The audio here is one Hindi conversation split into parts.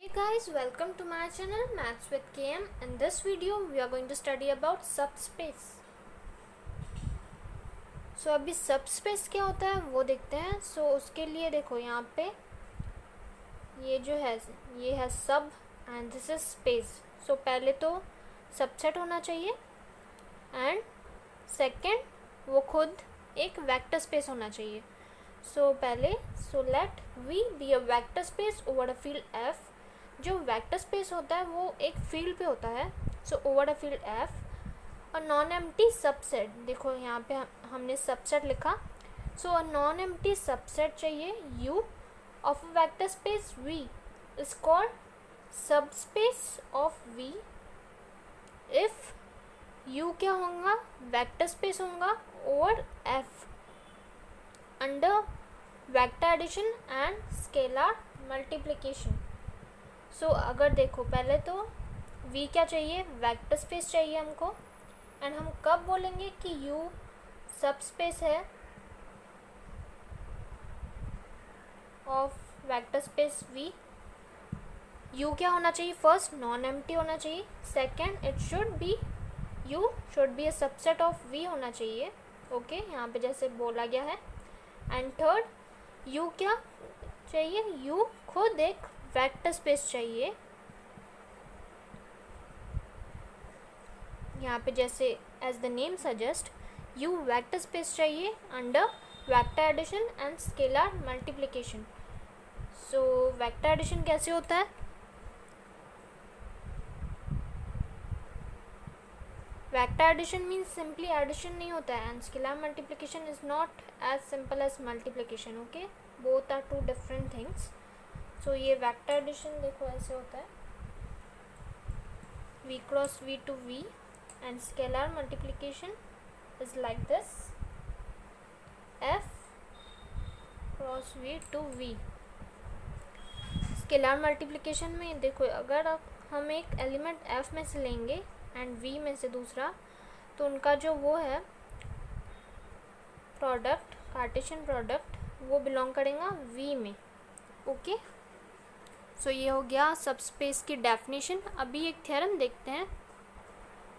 Hey guys, welcome to my channel Maths with KM. In this video we are going to study about subspace. So अभी subspace क्या होता है वो देखते हैं. So उसके लिए देखो यहाँ पे ये जो है ये है sub and this is space. So पहले तो सबसेट होना चाहिए and second वो खुद एक वेक्टर स्पेस होना चाहिए. So पहले let V be a vector space over a field F. जो वेक्टर स्पेस होता है वो एक फील्ड पे होता है. So over a field F a non empty subset. देखो यहाँ पे हमने सबसेट लिखा. So a non empty subset चाहिए U of a vector space V is called subspace of V if U क्या होगा, वेक्टर स्पेस होगा over F under vector addition and scalar multiplication. So अगर देखो पहले तो v क्या चाहिए, वेक्टर स्पेस चाहिए हमको. एंड हम कब बोलेंगे कि u सब स्पेस है of vector space v. u क्या होना चाहिए, फर्स्ट नॉन एम्प्टी होना चाहिए. Second it should be u should be a subset of v होना चाहिए. ओके यहाँ पे जैसे बोला गया है. एंड थर्ड u क्या चाहिए, u खुद एक वेक्टर स्पेस चाहिए. यहाँ पे जैसे as the name suggest U vector space चाहिए under vector addition and scalar multiplication. So vector addition कैसे होता है, vector addition means simply addition नहीं होता है and scalar multiplication is not as simple as multiplication. Okay, both are two different things. So ये वेक्टर एडिशन देखो ऐसे होता है v cross v to v and scalar multiplication is like this f cross v to v. Scalar multiplication में देखो अगर हम एक एलिमेंट f में से लेंगे एंड v में से दूसरा, तो उनका जो वो है प्रोडक्ट, कार्टेशियन प्रोडक्ट, वो बिलोंग करेगा v में. ओके सो ये हो गया सबस्पेस की डेफिनेशन. अभी एक थ्योरम देखते हैं.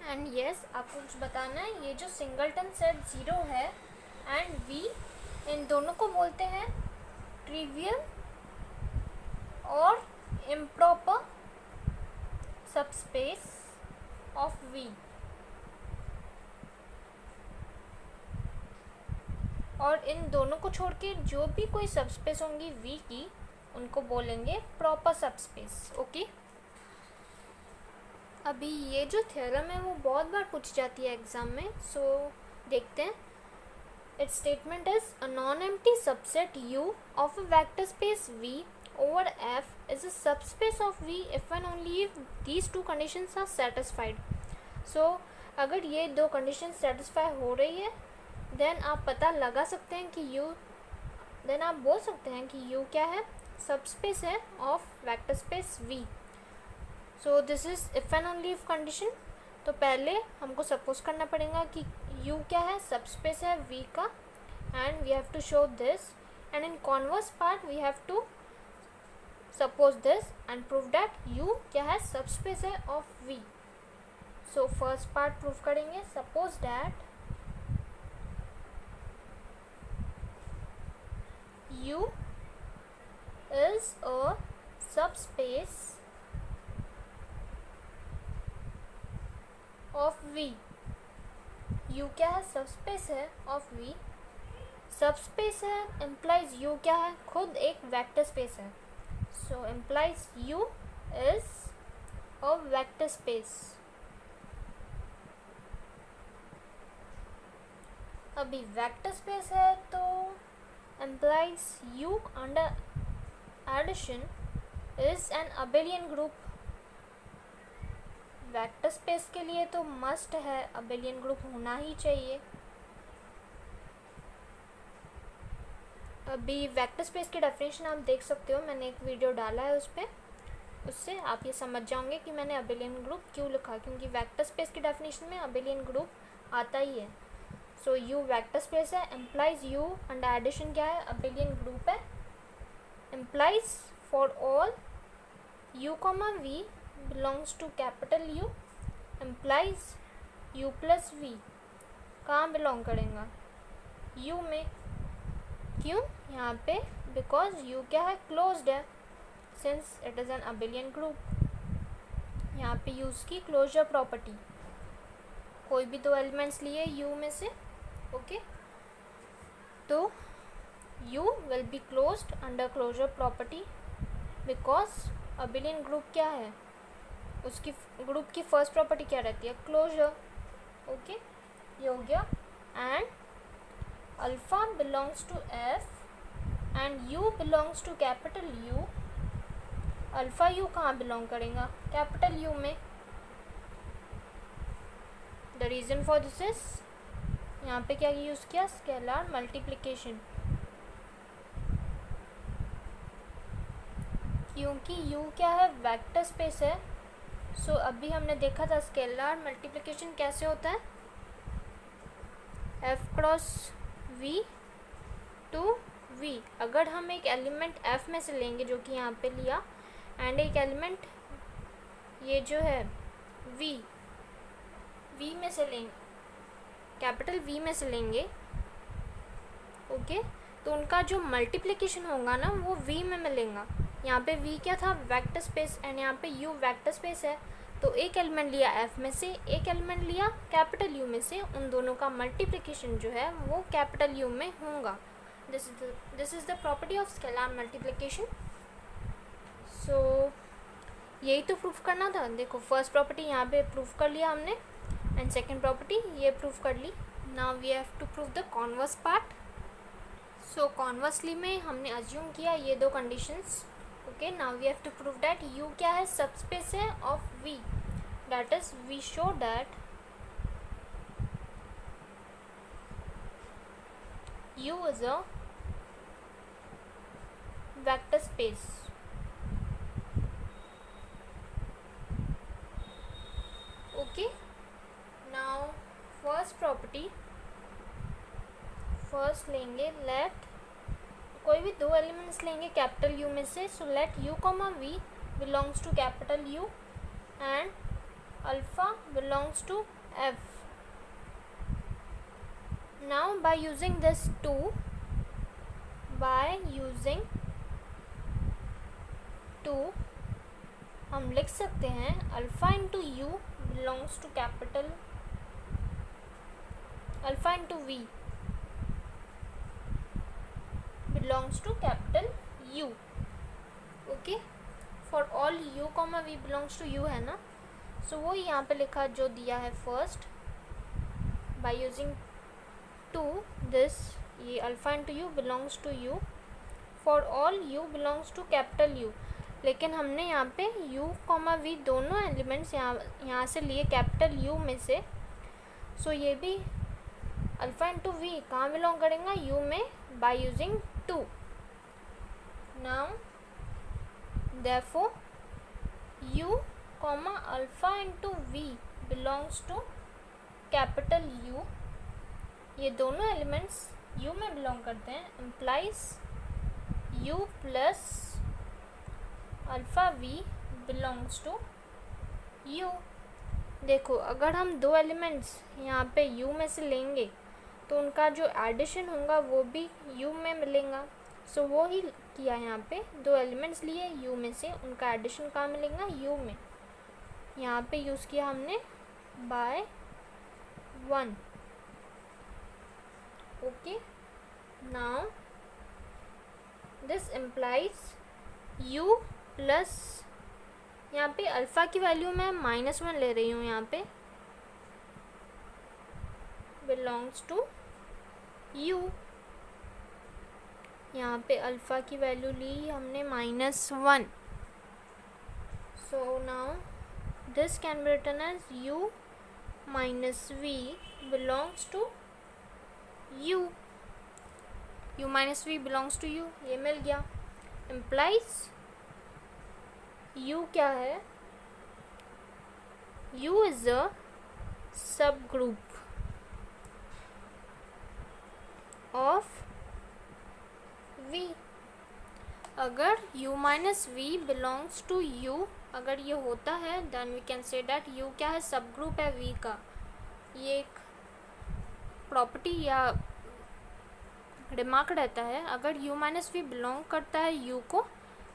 एंड यस आपको कुछ बताना है. ये जो सिंगलटन सेट ज़ीरो है एंड v, इन दोनों को बोलते हैं ट्रिवियल और इम्प्रॉपर सबस्पेस ऑफ v. और इन दोनों को छोड़ के जो भी कोई सबस्पेस होंगी v की, उनको बोलेंगे प्रॉपर सबस्पेस. ओके अभी ये जो थ्योरम है वो बहुत बार पूछी जाती है एग्जाम में. सो देखते हैं. It's statement is a non empty subset u of a vector space v over f is a subspace of v if and only if these two conditions are satisfied. So अगर ये दो कंडीशन सेटिस्फाई हो रही है देन आप पता लगा सकते हैं कि u, देन आप बोल सकते हैं कि u क्या है, सबस्पेस है of vector space v. So this is if and only if condition. तो पहले हमको सपोज करना पड़ेगा कि u क्या है, सबस्पेस है v का, and we have to show this. And in converse part we have to suppose this and prove that u क्या है, सबस्पेस है of v. So first part prove करेंगे. Suppose that u is a subspace of v. u क्या है, सबस्पेस है ऑफ v. सबस्पेस है implies u क्या है, खुद एक वेक्टर स्पेस है. सो implies u is a vector space. अभी वेक्टर स्पेस है तो implies u under addition is an abelian group. Vector space के लिए तो मस्ट है, abelian ग्रुप होना ही चाहिए. अभी वेक्टर स्पेस की डेफिनेशन आप देख सकते हो, मैंने एक वीडियो डाला है उस पर. उससे आप ये समझ जाओगे कि मैंने abelian ग्रुप क्यों लिखा, क्योंकि वेक्टर स्पेस की डेफिनेशन में abelian ग्रुप आता ही है. सो u वेक्टर स्पेस है, implies u अंडर एडिशन क्या है, abelian ग्रुप है. implies for all u comma v belongs to capital U implies u plus v कहाँ बिलोंग करेगा, u में। क्यों यहाँ पे, बिकॉज u क्या है, क्लोज्ड है, since it is an abelian group. यहाँ पे यूज़ की क्लोजर प्रॉपर्टी, कोई भी दो एलिमेंट्स लिए u में से, ओके, तो u will be closed under closure property because abelian group क्या है, उसकी ग्रुप की फर्स्ट प्रॉपर्टी क्या रहती है, क्लोजर, ओके, ये हो गया। And alpha belongs to f and u belongs to capital U। Alpha u कहाँ बिलोंग करेगा, कैपिटल U में। The reason for this is, यहाँ पे क्या यूज़ किया, स्केलर मल्टीप्लिकेशन, क्योंकि u क्या है, वेक्टर स्पेस है। सो अभी हमने देखा था स्केलर मल्टीप्लिकेशन कैसे होता है, f cross v to v। अगर हम एक एलिमेंट f में से लेंगे, जो कि यहाँ पे लिया, एंड एक एलिमेंट ये जो है v में से लेंगे, कैपिटल V में से लेंगे, ओके, तो उनका जो मल्टीप्लिकेशन होगा ना वो v में मिलेगा। यहाँ पे v क्या था, वेक्टर स्पेस, एंड यहाँ पे u वेक्टर स्पेस है। तो एक एलिमेंट लिया f में से, एक एलिमेंट लिया कैपिटल U में से, उन दोनों का मल्टीप्लिकेशन जो है वो कैपिटल U में होगा। This is the property of scalar multiplication. So यही तो प्रूफ करना था। देखो फर्स्ट प्रॉपर्टी यहाँ पे प्रूफ कर लिया हमने, एंड सेकेंड प्रॉपर्टी ये प्रूफ कर ली। Now we have to prove the converse part. So conversely में हमने अज्यूम किया ये दो conditions, okay. Now we have to prove that u क्या है, सबस्पेस है of v, that is we show that u is a vector space, okay. Now first property, first लेंगे, लेट कोई भी दो एलिमेंट्स लेंगे कैपिटल U में से। So late u comma v belongs to capital U and alpha belongs to f। Now by using this two, by using two हम लिख सकते हैं alpha into u belongs to capital, alpha into v belongs to capital U, okay. For all u comma v belongs to U है ना, सो वो यहाँ पे लिखा जो दिया है first, by using two this, ये alpha into u belongs to U, for all u belongs to capital U। लेकिन हमने यहाँ पे u कॉमा v दोनों एलिमेंट्स यहाँ से लिए कैपिटल U में से, सो ये भी अल्फा इंटू v कहाँ बिलोंग करेगा, U में, by using two. Now therefore u comma alpha into v belongs to capital U, ये दोनों एलिमेंट्स U में बिलोंग करते हैं, implies u plus alpha v belongs to U। देखो अगर हम दो एलिमेंट्स यहाँ पे U में से लेंगे तो उनका जो एडिशन होगा वो भी U में मिलेगा। सो वो ही किया, यहाँ पे दो एलिमेंट्स लिए U में से, उनका एडिशन कहाँ मिलेगा, U में। यहाँ पे यूज़ किया हमने by 1, okay. Now this implies U plus, यहाँ पे अल्फ़ा की वैल्यू मैं -1 ले रही हूँ, यहाँ पे बिलोंग्स टू U। यहाँ पे अल्फ़ा की वैल्यू ली हमने -1, so now this can be written as u minus v belongs to u, u minus v belongs to u, ये मिल गया। इम्प्लाइज u क्या है, u is a sub group of v। अगर u minus v belongs to u, अगर ये होता है then we can say that u क्या है, सब ग्रुप है v का। ये एक प्रॉपर्टी या रिमार्क रहता है, अगर u माइनस वी बिलोंग करता है u को,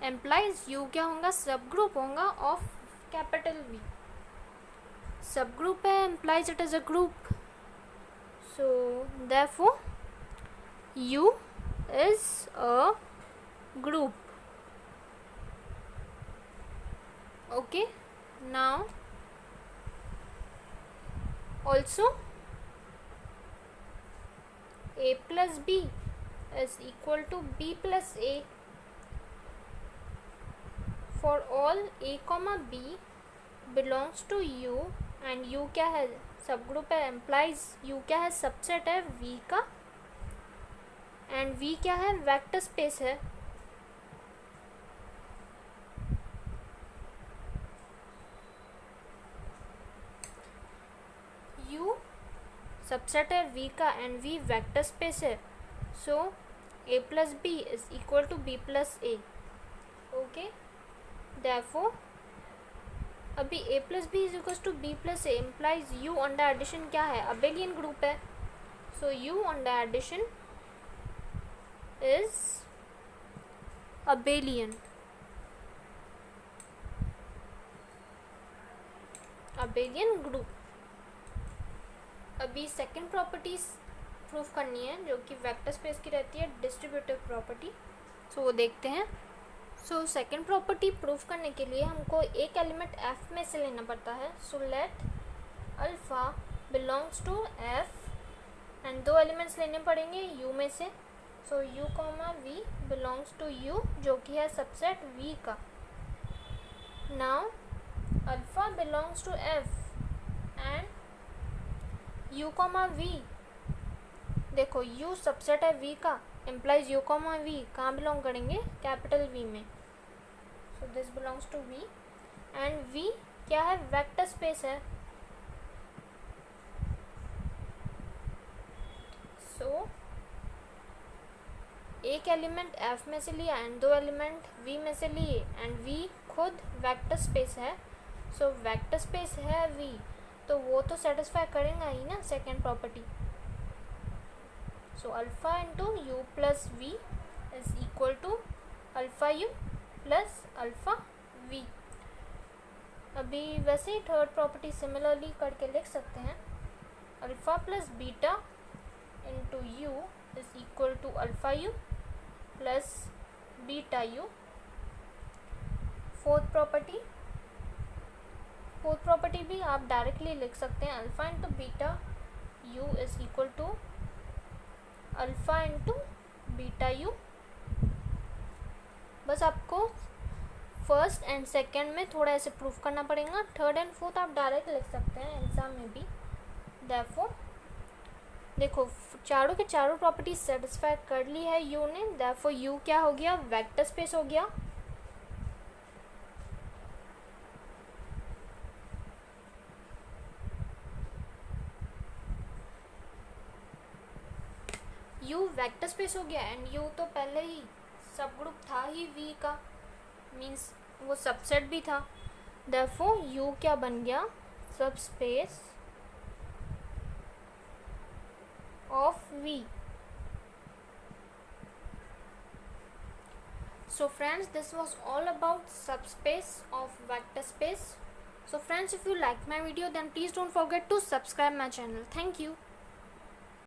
एम्प्लाइज u क्या होगा, सब ग्रुप होगा of capital V। Sub group है implies it is a group, so therefore u is a group. Okay, now also a plus b is equal to b plus a for all a comma b belongs to u, and u क्या है, सब ग्रुप है एम्प्लाइज u क्या है, सबसेट है v का, एंड v क्या है, वेक्टर स्पेस है। u सबसेट है v का एंड v वेक्टर स्पेस है, so a plus b is equal to b plus a। Okay, therefore अभी a plus b is equal to b plus a implies u under addition क्या है, अबेलियन ग्रुप है, so u under addition is abelian group। अभी सेकंड प्रॉपर्टीज प्रूफ करनी है जो कि वेक्टर स्पेस की रहती है, डिस्ट्रीब्यूटिव प्रॉपर्टी, सो वो देखते हैं। सो सेकंड प्रॉपर्टी प्रूफ करने के लिए हमको एक एलिमेंट f में से लेना पड़ता है, so let alpha belongs to f and दो एलिमेंट्स लेने पड़ेंगे u में से, so u comma v belongs to u जो कि है सबसेट v का। Now alpha belongs to f and u comma v, देखो u सबसेट है v का, इम्प्लाइज u कॉमा v कहाँ बिलोंग करेंगे, कैपिटल v में, so this belongs to v and v क्या है, वेक्टर स्पेस है, सो एक एलिमेंट f में से लिया एंड दो एलिमेंट v में से लिए, एंड v खुद वेक्टर स्पेस है, सो वेक्टर स्पेस है v, तो वो तो सेटिस्फाई करेगा ही ना second property. So alpha into u plus v is equal to alpha u plus alpha v. अभी वैसे ही थर्ड प्रॉपर्टी सिमिलरली करके लिख सकते हैं, alpha plus beta into u is equal to alpha u plus beta u. Fourth property भी आप डायरेक्टली लिख सकते हैं, alpha into beta u is equal to alpha into beta u. बस आपको फर्स्ट एंड सेकेंड में थोड़ा ऐसे प्रूफ करना पड़ेगा, थर्ड एंड फोर्थ आप डायरेक्ट लिख सकते हैं एग्जाम में भी। देयरफॉर देखो चारों के चारों प्रॉपर्टीज सेटिस्फाई कर ली है यू ने, देयरफॉर यू क्या हो गया, वेक्टर स्पेस हो गया। यू वेक्टर स्पेस हो गया एंड यू तो पहले ही सब ग्रुप था ही वी का, मीन्स वो सबसेट भी था, देयरफॉर यू क्या बन गया, सब space of V. So friends, this was all about subspace of vector space. So friends, if you like my video then please don't forget to subscribe my channel. Thank you.